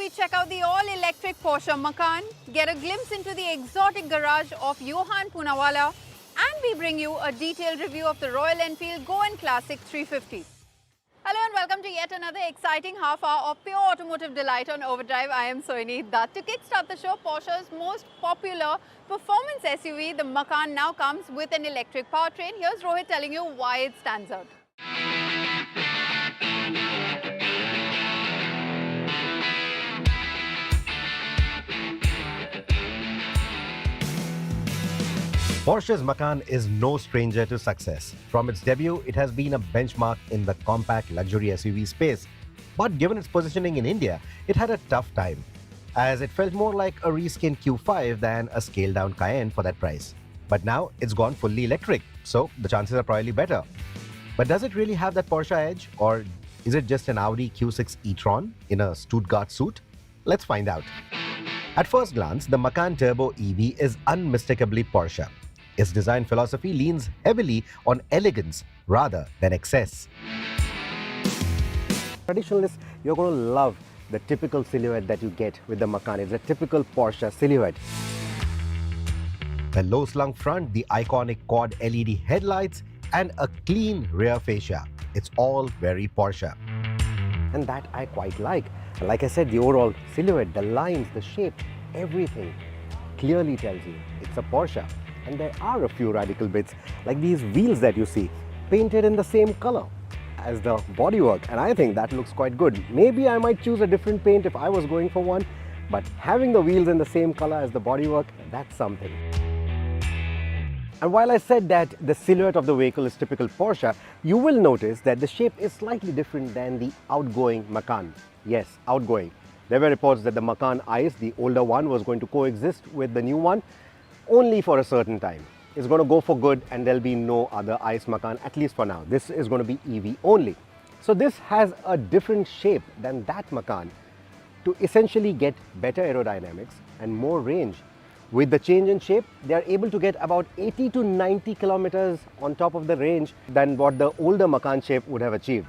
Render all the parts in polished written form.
we check out the all-electric Porsche Macan, get a glimpse into the exotic garage of Johan Poonawalla, and we bring you a detailed review of the Royal Enfield Go and Classic 350. Hello and welcome to yet another exciting half hour of pure automotive delight on Overdrive. I am Sohini Dutt. To kickstart the show, Porsche's most popular performance SUV, the Macan, now comes with an electric powertrain. Here's Rohit telling you why it stands out. Porsche's Macan is no stranger to success. From its debut, it has been a benchmark in the compact luxury SUV space. But given its positioning in India, it had a tough time, as it felt more like a reskinned Q5 than a scaled-down Cayenne for that price. But now, it's gone fully electric, so the chances are probably better. But does it really have that Porsche edge, or is it just an Audi Q6 e-tron in a Stuttgart suit? Let's find out. At first glance, the Macan Turbo EV is unmistakably Porsche. Its design philosophy leans heavily on elegance rather than excess. Traditionalists, you're going to love the typical silhouette that you get with the Macan. It's a typical Porsche silhouette. The low-slung front, the iconic quad LED headlights, and a clean rear fascia. It's all very Porsche. And that I quite like. Like I said, the overall silhouette, the lines, the shape, everything clearly tells you it's a Porsche. And there are a few radical bits, like these wheels that you see, painted in the same color as the bodywork, and I think that looks quite good. Maybe I might choose a different paint if I was going for one, but having the wheels in the same color as the bodywork, that's something. And while I said that the silhouette of the vehicle is typical Porsche, you will notice that the shape is slightly different than the outgoing Macan. Yes, outgoing. There were reports that the Macan ICE, the older one, was going to coexist with the new one, only for a certain time. It's going to go for good and there'll be no other ICE Macan, at least for now. This is going to be EV only. So this has a different shape than that Macan to essentially get better aerodynamics and more range. With the change in shape, they are able to get about 80 to 90 kilometers on top of the range than what the older Macan shape would have achieved.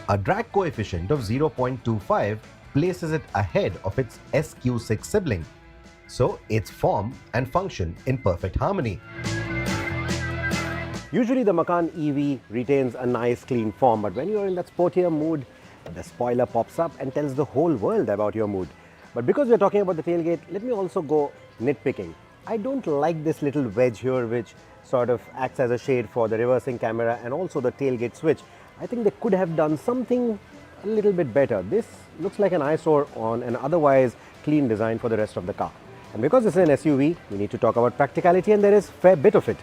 A drag coefficient of 0.25 places it ahead of its SQ6 sibling. So its form and function in perfect harmony. Usually the Macan EV retains a nice clean form, but when you're in that sportier mood, the spoiler pops up and tells the whole world about your mood. But because we're talking about the tailgate, let me also go nitpicking. I don't like this little wedge here which sort of acts as a shade for the reversing camera and also the tailgate switch. I think they could have done something a little bit better. This looks like an eyesore on an otherwise clean design for the rest of the car. And because this is an SUV, we need to talk about practicality, and there is a fair bit of it.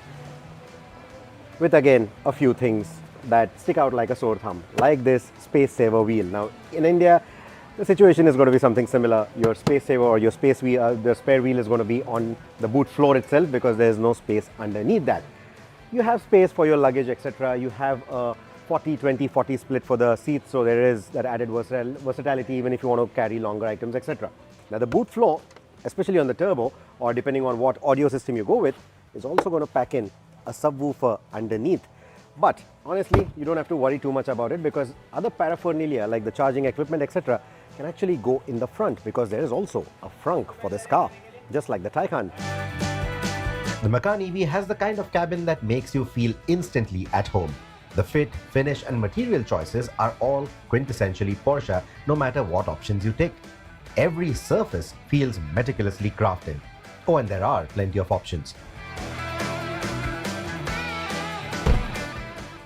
With again, a few things that stick out like a sore thumb, like this space saver wheel. Now, in India, the situation is going to be something similar. Your space saver or your space wheel, the spare wheel is going to be on the boot floor itself because there is no space underneath that. You have space for your luggage, etc. You have a 40-20-40 split for the seats, so there is that added versatility even if you want to carry longer items, etc. Now, the boot floor, especially on the Turbo, or depending on what audio system you go with, is also going to pack in a subwoofer underneath. But honestly, you don't have to worry too much about it because other paraphernalia like the charging equipment, etc., can actually go in the front because there is also a frunk for this car, just like the Taycan. The Macan EV has the kind of cabin that makes you feel instantly at home. The fit, finish and material choices are all quintessentially Porsche, no matter what options you take. Every surface feels meticulously crafted. Oh, and there are plenty of options.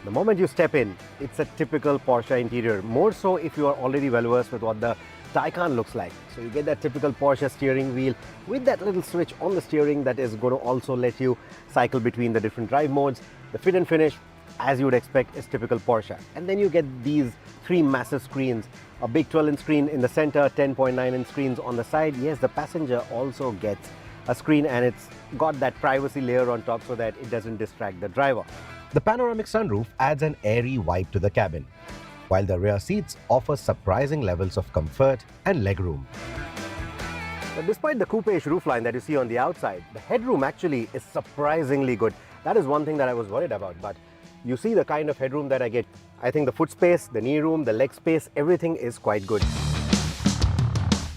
The moment you step in, it's a typical Porsche interior, more so if you are already well versed with what the Taycan looks like. So you get that typical Porsche steering wheel with that little switch on the steering that is going to also let you cycle between the different drive modes. The fit and finish, as you would expect, is typical Porsche. And then you get these three massive screens, a big 12-inch screen in the center, 10.9-inch screens on the side. Yes, the passenger also gets a screen and it's got that privacy layer on top so that it doesn't distract the driver. The panoramic sunroof adds an airy vibe to the cabin, while the rear seats offer surprising levels of comfort and legroom. But despite the coupe-ish roofline that you see on the outside, the headroom actually is surprisingly good. That is one thing that I was worried about, but you see the kind of headroom that I get. I think the foot space, the knee room, the leg space, everything is quite good.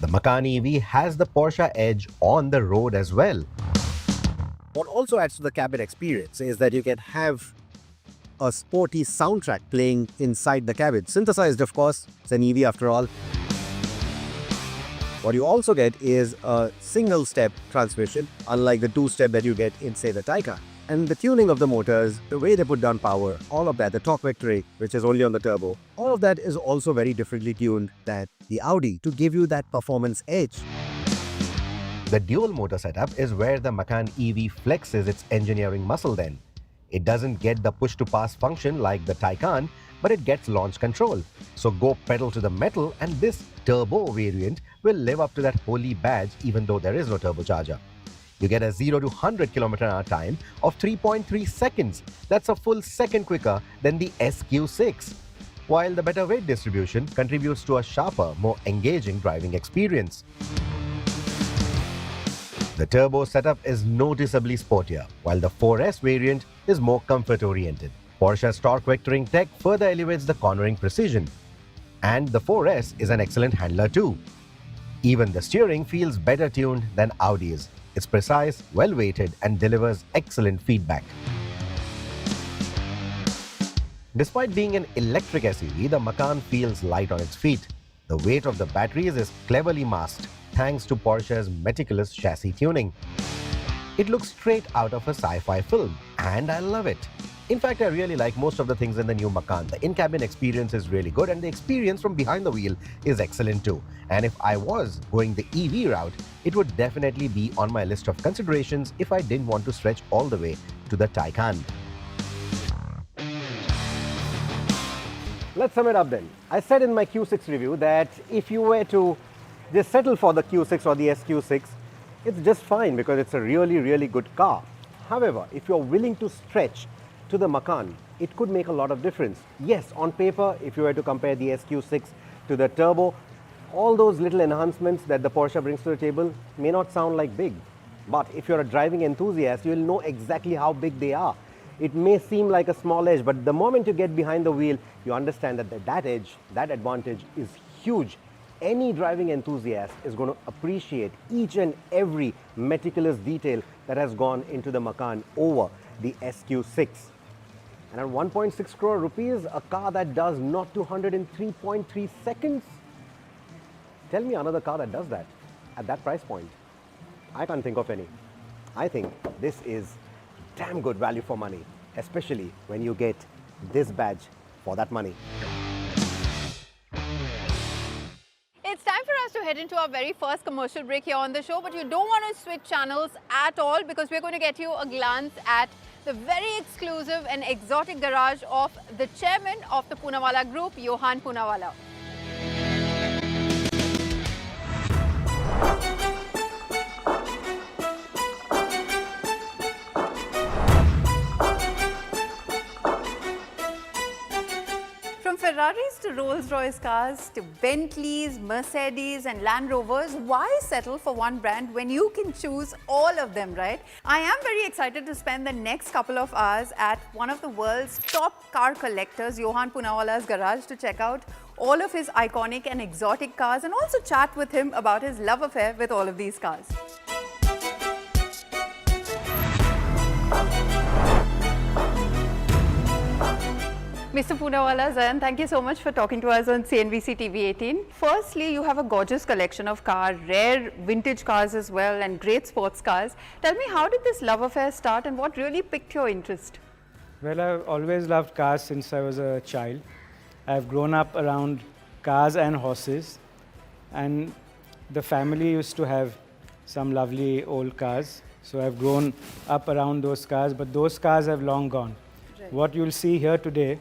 The Macan EV has the Porsche edge on the road as well. What also adds to the cabin experience is that you can have a sporty soundtrack playing inside the cabin. Synthesized, of course, it's an EV after all. What you also get is a single-step transmission, unlike the two-step that you get in, say, the Taycan. And the tuning of the motors, the way they put down power, all of that, the torque vectoring, which is only on the turbo, all of that is also very differently tuned than the Audi to give you that performance edge. The dual motor setup is where the Macan EV flexes its engineering muscle then. It doesn't get the push-to-pass function like the Taycan, but it gets launch control. So go pedal to the metal and this turbo variant will live up to that holy badge even though there is no turbocharger. You get a 0 to 100 km/h time of 3.3 seconds. That's a full second quicker than the SQ6. While the better weight distribution contributes to a sharper, more engaging driving experience. The turbo setup is noticeably sportier, while the 4S variant is more comfort-oriented. Porsche's torque vectoring tech further elevates the cornering precision. And the 4S is an excellent handler too. Even the steering feels better tuned than Audi's. It's precise, well-weighted and delivers excellent feedback. Despite being an electric SUV, the Macan feels light on its feet. The weight of the batteries is cleverly masked thanks to Porsche's meticulous chassis tuning. It looks straight out of a sci-fi film, and I love it. In fact, I really like most of the things in the new Macan. The in-cabin experience is really good and the experience from behind the wheel is excellent too. And if I was going the EV route, it would definitely be on my list of considerations if I didn't want to stretch all the way to the Taycan. Let's sum it up then. I said in my Q6 review that if you were to just settle for the Q6 or the SQ6, it's just fine because it's a really, really good car. However, if you're willing to stretch to the Macan, it could make a lot of difference. Yes, on paper, if you were to compare the SQ6 to the Turbo, all those little enhancements that the Porsche brings to the table may not sound like big. But if you're a driving enthusiast, you'll know exactly how big they are. It may seem like a small edge, but the moment you get behind the wheel, you understand that that edge, that advantage is huge. Any driving enthusiast is going to appreciate each and every meticulous detail that has gone into the Macan over the SQ6. And at 1.6 crore rupees, a car that does 0 to 100 in 3.3 seconds? Tell me another car that does that at that price point. I can't think of any. I think this is damn good value for money, especially when you get this badge for that money. It's time for us to head into our very first commercial break here on the show, but you don't want to switch channels at all because we're going to get you a glance at the very exclusive and exotic garage of the chairman of the Poonawalla Group, Johan Poonawalla. From Ferraris to Rolls-Royce cars to Bentleys, Mercedes and Land Rovers, why settle for one brand when you can choose all of them, right? I am very excited to spend the next couple of hours at one of the world's top car collectors, Johan Poonawalla's garage, to check out all of his iconic and exotic cars and also chat with him about his love affair with all of these cars. Mr. Poonawalla, Zayan, thank you so much for talking to us on CNBC TV 18. Firstly, you have a gorgeous collection of cars, rare vintage cars as well, and great sports cars. Tell me, how did this love affair start and what really piqued your interest? Well, I've always loved cars since I was a child. I've grown up around cars and horses, and the family used to have some lovely old cars. So I've grown up around those cars, but those cars have long gone. Right. What you'll see here today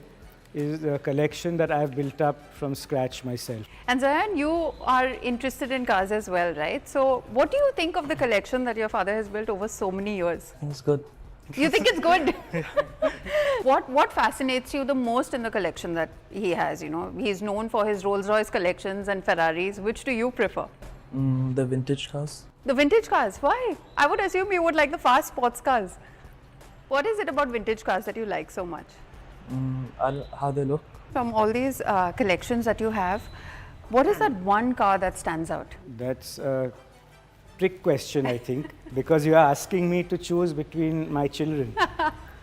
is a collection that I've built up from scratch myself. And Zayan, you are interested in cars as well, right? So what do you think of the collection that your father has built over so many years? It's good. You think it's good? What fascinates you the most in the collection that he has? You know, he's known for his Rolls-Royce collections and Ferraris. Which do you prefer? The vintage cars. The vintage cars? Why? I would assume you would like the fast sports cars. What is it about vintage cars that you like so much? How they look. From all these collections that you have, What is that one car that stands out? That's a trick question, I think, because you are asking me to choose between my children.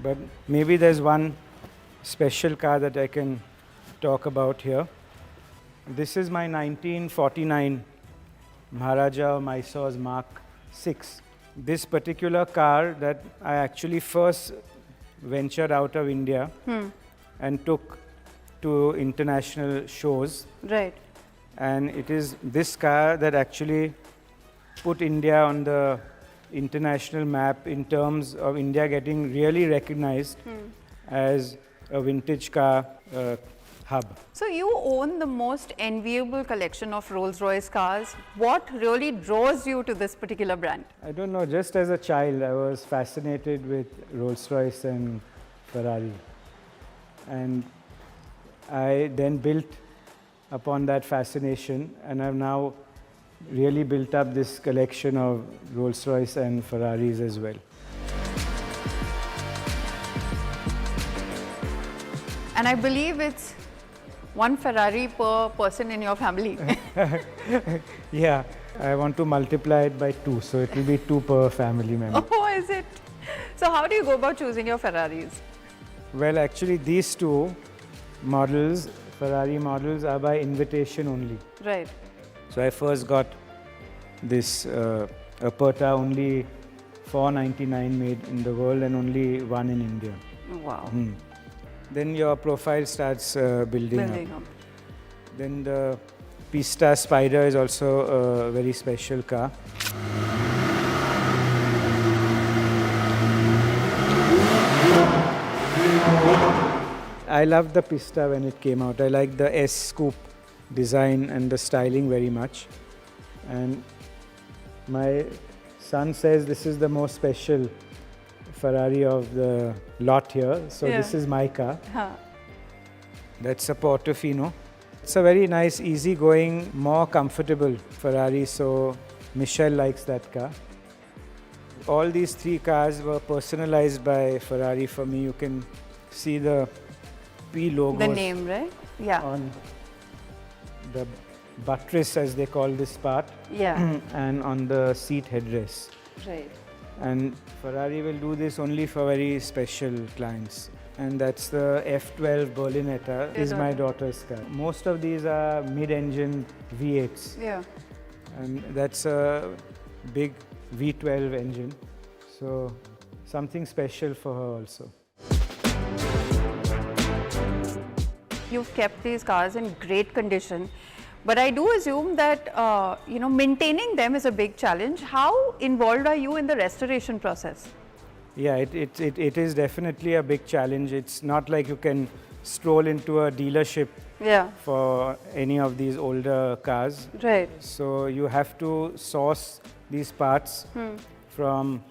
But maybe there's one special car that I can talk about here. This is my 1949 Maharaja Mysore's Mark 6. This particular car that I actually first ventured out of India and took to international shows. Right. And it is this car that actually put India on the international map in terms of India getting really recognized as a vintage car hub. So you own the most enviable collection of Rolls-Royce cars. What really draws you to this particular brand? I don't know, just as a child, I was fascinated with Rolls-Royce and Ferrari. And I then built upon that fascination, and I've now really built up this collection of Rolls-Royce and Ferraris as well. And I believe it's one Ferrari per person in your family. Yeah, I want to multiply it by 2, so it will be 2 per family member. Oh, is it? So how do you go about choosing your Ferraris? Well, actually, these 2 models, Ferrari models, are by invitation only. Right. So I first got this Aperta, only 499 made in the world and only 1 in India. Wow. Then your profile starts building up. Up. Then the Pista Spider is also a very special car. I loved the Pista when it came out. I liked the S Scoop design and the styling very much. And my son says this is the most special Ferrari of the lot here. So this is my car. Huh. That's a Portofino. It's a very nice, easy-going, more comfortable Ferrari. So Michelle likes that car. All these 3 cars were personalized by Ferrari for me. You can see the P logos The name, right? Yeah. on the buttress, as they call this part, Yeah. and on the seat headrest. Right. And Ferrari will do this only for very special clients. And that's the F12 Berlinetta, is my daughter's car. Most of these are mid-engine V8s. Yeah. And that's a big V12 engine. So something special for her also. You've kept these cars in great condition, but I do assume that maintaining them is a big challenge. How involved are you in the restoration process? Yeah, it is definitely a big challenge. It's not like you can stroll into a dealership for any of these older cars. Right. So you have to source these parts from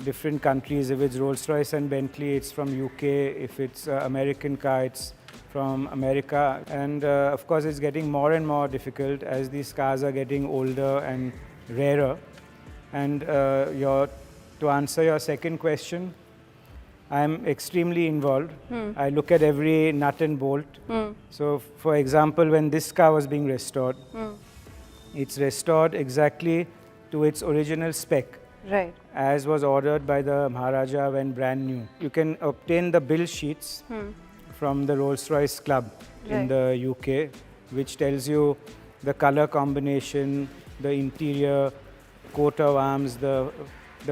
different countries. If it's Rolls-Royce and Bentley, it's from UK. If it's an American car, it's from America. And of course, it's getting more and more difficult as these cars are getting older and rarer. And to answer your second question, I'm extremely involved. I look at every nut and bolt. So, for example, when this car was being restored, it's restored exactly to its original spec, Right. as was ordered by the Maharaja when brand new. You can obtain the bill sheets from the Rolls-Royce Club in the UK, which tells you the color combination, the interior, coat of arms, the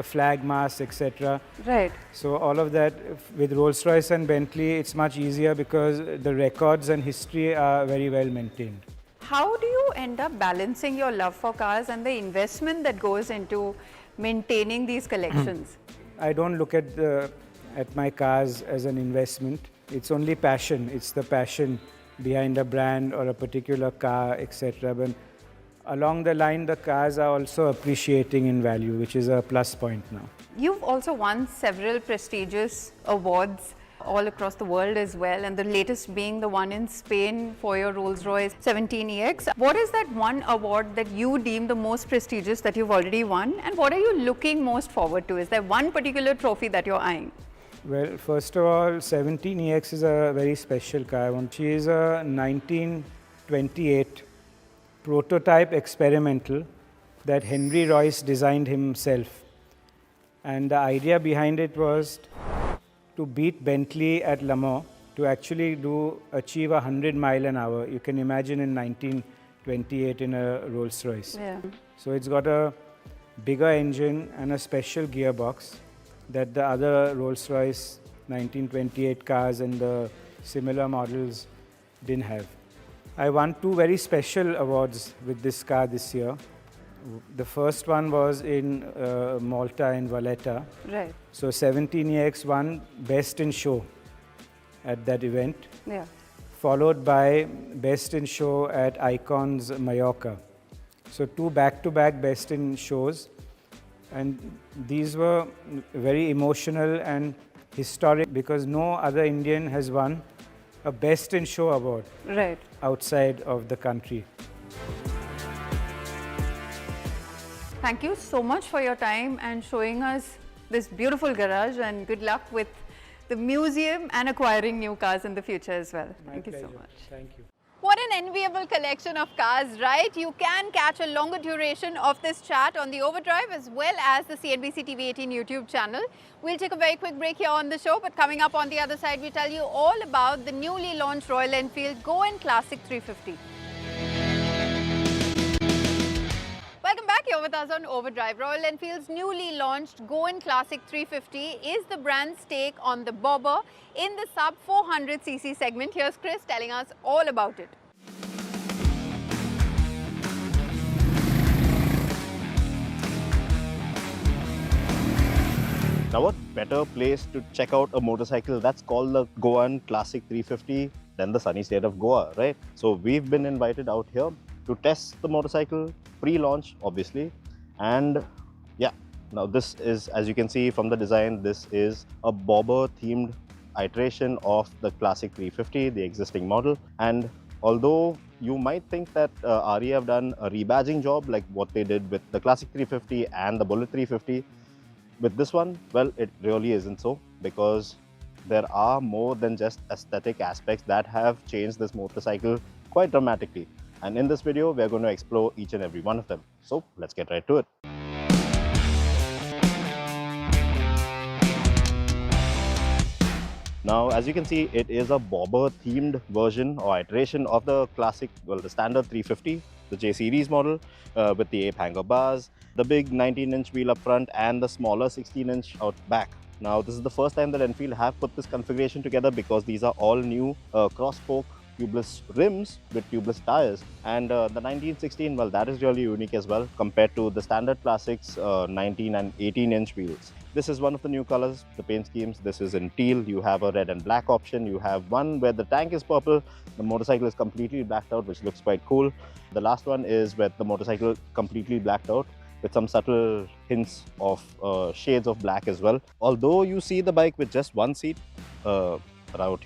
flag mass, etc. Right. So all of that with Rolls-Royce and Bentley, it's much easier because the records and history are very well maintained. How do you end up balancing your love for cars and the investment that goes into maintaining these collections? I don't look at my cars as an investment. It's only passion. It's the passion behind a brand or a particular car, etc. But along the line, the cars are also appreciating in value, which is a plus point now. You've also won several prestigious awards all across the world as well, and the latest being the one in Spain for your Rolls-Royce 17EX. What is that one award that you deem the most prestigious that you've already won, and what are you looking most forward to? Is there one particular trophy that you're eyeing? Well, first of all, 17EX is a very special car. She is a 1928 prototype experimental that Henry Royce designed himself. And the idea behind it was to beat Bentley at Le Mans, to actually achieve 100 mile an hour. You can imagine in 1928 in a Rolls Royce. Yeah. So it's got a bigger engine and a special gearbox that the other Rolls Royce 1928 cars and the similar models didn't have. I won 2 very special awards with this car this year. The first one was in Malta in Valletta. Right. So 17EX won Best in Show at that event, Yeah. followed by Best in Show at Icons Mallorca. So 2 back-to-back Best in Shows, and these were very emotional and historic because no other Indian has won a Best in Show award Right. outside of the country. Thank you so much for your time and showing us this beautiful garage, and good luck with the museum and acquiring new cars in the future as well. Thank you so much. Thank you. What an enviable collection of cars, right? You can catch a longer duration of this chat on the Overdrive as well as the CNBC TV18 YouTube channel. We'll take a very quick break here on the show, but coming up on the other side, we tell you all about the newly launched Royal Enfield Go-In Classic 350. Welcome back, you're with us on Overdrive. Royal Enfield's newly launched Go-In Classic 350 is the brand's take on the bobber in the sub 400cc segment. Here's Chris telling us all about it. Now what better place to check out a motorcycle that's called the Go-In Classic 350 than the sunny state of Goa, right? So we've been invited out here to test the motorcycle, pre-launch obviously, and yeah, now this is, as you can see from the design, this is a bobber themed iteration of the Classic 350, the existing model. And although you might think that RE have done a rebadging job like what they did with the Classic 350 and the Bullet 350, with this one, well, it really isn't so, because there are more than just aesthetic aspects that have changed this motorcycle quite dramatically. And in this video, we are going to explore each and every one of them. So let's get right to it. Now, as you can see, it is a bobber themed version or iteration of the classic, well, the standard 350, the J series model with the ape hanger bars, the big 19-inch wheel up front and the smaller 16-inch out back. Now, this is the first time that Enfield have put this configuration together because these are all new cross-spoke tubeless rims with tubeless tires, and the 1916, well, that is really unique as well compared to the standard classics 19 and 18-inch wheels. This is one of the new colors, the paint schemes. This is in teal. You have a red and black option. You have one where the tank is purple, the motorcycle is completely blacked out, which looks quite cool. The last one is where the motorcycle completely blacked out with some subtle hints of shades of black as well. Although you see the bike with just one seat out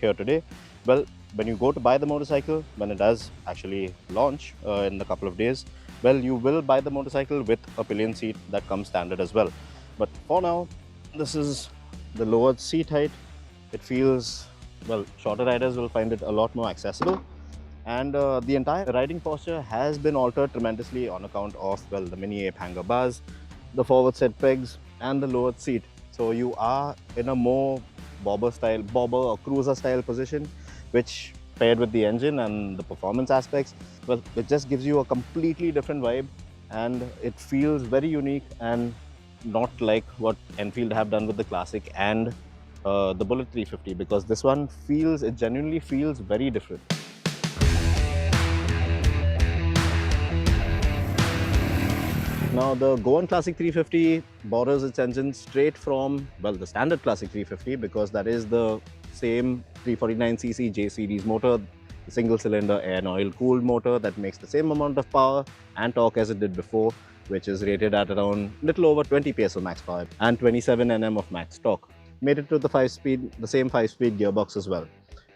here today, well, when you go to buy the motorcycle, when it does actually launch in a couple of days, well, you will buy the motorcycle with a pillion seat that comes standard as well. But for now, this is the lowered seat height. It feels, well, shorter riders will find it a lot more accessible. And the entire riding posture has been altered tremendously on account of, well, the mini ape hanger bars, the forward set pegs and the lowered seat. So you are in a more bobber or cruiser style position, which paired with the engine and the performance aspects, well, it just gives you a completely different vibe, and it feels very unique and not like what Enfield have done with the Classic and the Bullet 350, because this one feels, it genuinely feels very different. Now, the Go-In Classic 350 borrows its engine straight from, well, the standard Classic 350, because that is the same 349cc J series motor, the single cylinder air and oil cooled motor that makes the same amount of power and torque as it did before, which is rated at around little over 20 PS of max power and 27 Nm of max torque. Made it to the 5-speed, the same 5-speed gearbox as well.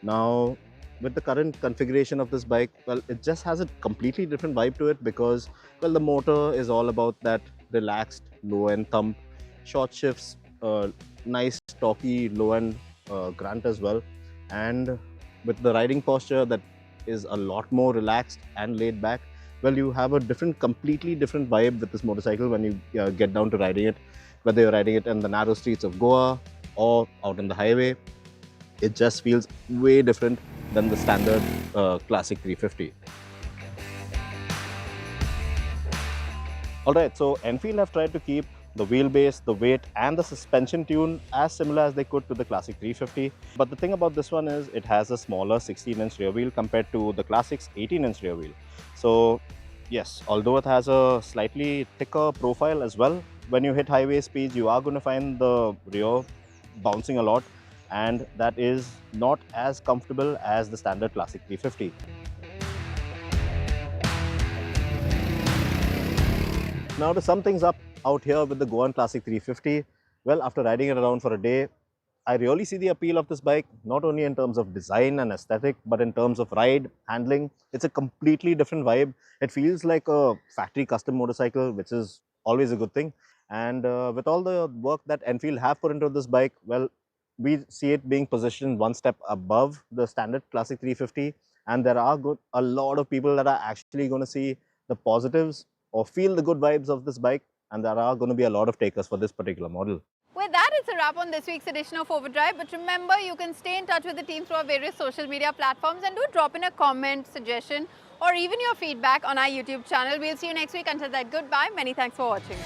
Now, with the current configuration of this bike, well, it just has a completely different vibe to it because, well, the motor is all about that relaxed low-end thump, short shifts, nice torquey low-end grunt as well, and with the riding posture that is a lot more relaxed and laid back, well, you have a completely different vibe with this motorcycle when you get down to riding it, whether you're riding it in the narrow streets of Goa or out on the highway. It just feels way different than the standard classic 350. Alright, so Enfield have tried to keep the wheelbase, the weight and the suspension tune as similar as they could to the classic 350. But the thing about this one is it has a smaller 16-inch rear wheel compared to the classic's 18-inch rear wheel. So yes, although it has a slightly thicker profile as well, when you hit highway speeds, you are going to find the rear bouncing a lot, and that is not as comfortable as the standard classic 350. Now to sum things up out here with the Goan Classic 350, well, after riding it around for a day, I really see the appeal of this bike, not only in terms of design and aesthetic, but in terms of ride, handling. It's a completely different vibe. It feels like a factory custom motorcycle, which is always a good thing. And with all the work that Enfield have put into this bike, well, we see it being positioned one step above the standard Classic 350. And there are a lot of people that are actually going to see the positives or feel the good vibes of this bike. And there are going to be a lot of takers for this particular model. With that, it's a wrap on this week's edition of Overdrive. But remember, you can stay in touch with the team through our various social media platforms, and do drop in a comment, suggestion, or even your feedback on our YouTube channel. We'll see you next week. Until then, goodbye. Many thanks for watching.